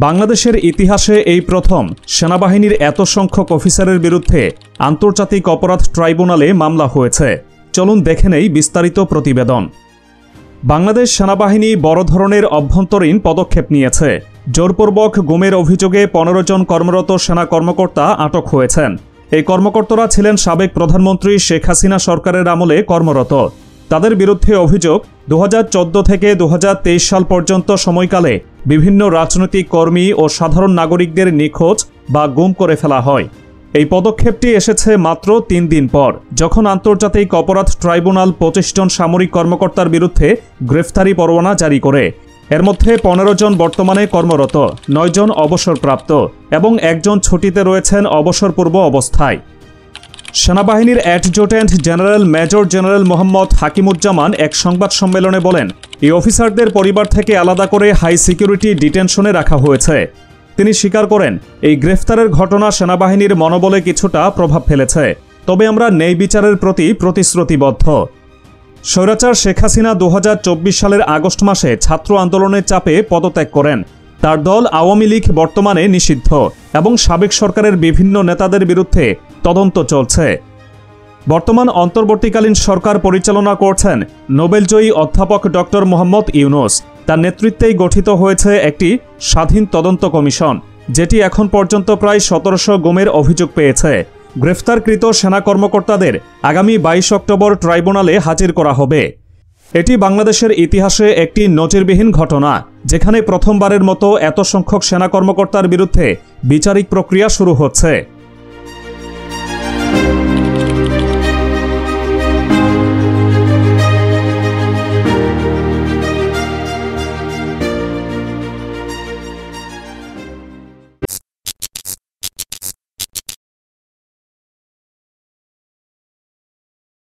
বাংলাদেশের ইতিহাসে এই প্রথম সেনাবাহিনীর এত সংখ্যক অফিসারের বিরুদ্ধে আন্তর্জাতিক অপরাধ ট্রাইব্যুনালে মামলা হয়েছে। চলুন দেখে নেই বিস্তারিত প্রতিবেদন। বাংলাদেশ সেনাবাহিনী বড় ধরনের অভ্যন্তরীণ পদক্ষেপ নিয়েছে। জোরপূর্বক গুমের অভিযোগে ১৫ জন কর্মরত সেনা কর্মকর্তা আটক হয়েছেন। এই কর্মকর্তারা ছিলেন সাবেক প্রধানমন্ত্রী শেখ হাসিনা সরকারের আমলে কর্মরত। তাদের বিরুদ্ধে অভিযোগ ২০১৪ থেকে ২০২৩ সাল পর্যন্ত সময়কালে বিভিন্ন রাজনৈতিক কর্মী ও সাধারণ নাগরিকদের নিখোঁজ বা গুম করে ফেলা হয়। এই পদক্ষেপটি এসেছে মাত্র ৩ দিন পর, যখন আন্তর্জাতিক অপরাধ ট্রাইব্যুনাল ২৫ জন সামরিক কর্মকর্তার বিরুদ্ধে গ্রেফতারি পরোয়ানা জারি করে। এর মধ্যে ১৫ জন বর্তমানে কর্মরত, ৯ জন অবসরপ্রাপ্ত এবং ১ জন ছুটিতে রয়েছেন অবসরপূর্ব অবস্থায়। সেনাবাহিনীর adjutant general major general Mohammad Hakimuzzaman এক সংবাদ সম্মেলনে বলেন, এই অফিসারদের পরিবার থেকে আলাদা করে হাই সিকিউরিটি ডিটেনশনে রাখা হয়েছে। তিনি স্বীকার করেন, এই গ্রেফতারের ঘটনা সেনাবাহিনীর মনোবলে কিছুটা প্রভাব ফেলেছে, তবে আমরা ন্যায় বিচারের প্রতি প্রতিশ্রুতিবদ্ধ। স্বৈরাচার শেখ হাসিনা ২০২৪ সালের আগস্ট মাসে ছাত্র আন্দোলনের চাপে পদত্যাগ করেন। তার দল আওয়ামী লীগ বর্তমানে নিষিদ্ধ এবং সাবেক সরকারের বিভিন্ন নেতাদের বিরুদ্ধে তদন্ত চলছে। বর্তমান অন্তর্বর্তীকালীন সরকার পরিচালনা করছেন নোবেলজয়ী অধ্যাপক ডক্টর মোহাম্মদ ইউনূস। তার নেতৃত্বেই গঠিত হয়েছে একটি স্বাধীন তদন্ত কমিশন, যেটি এখন পর্যন্ত প্রায় ১৭০০ গুমের অভিযোগ পেয়েছে। গ্রেফতারকৃত সেনা কর্মকর্তাদের আগামী ২২ অক্টোবর ট্রাইব্যুনালে হাজির করা হবে। এটি বাংলাদেশের ইতিহাসে একটি নজিরবিহীন ঘটনা, যেখানে প্রথমবারের মতো এত সংখ্যক সেনা কর্মকর্তার বিরুদ্ধে বিচারিক প্রক্রিয়া শুরু হচ্ছে।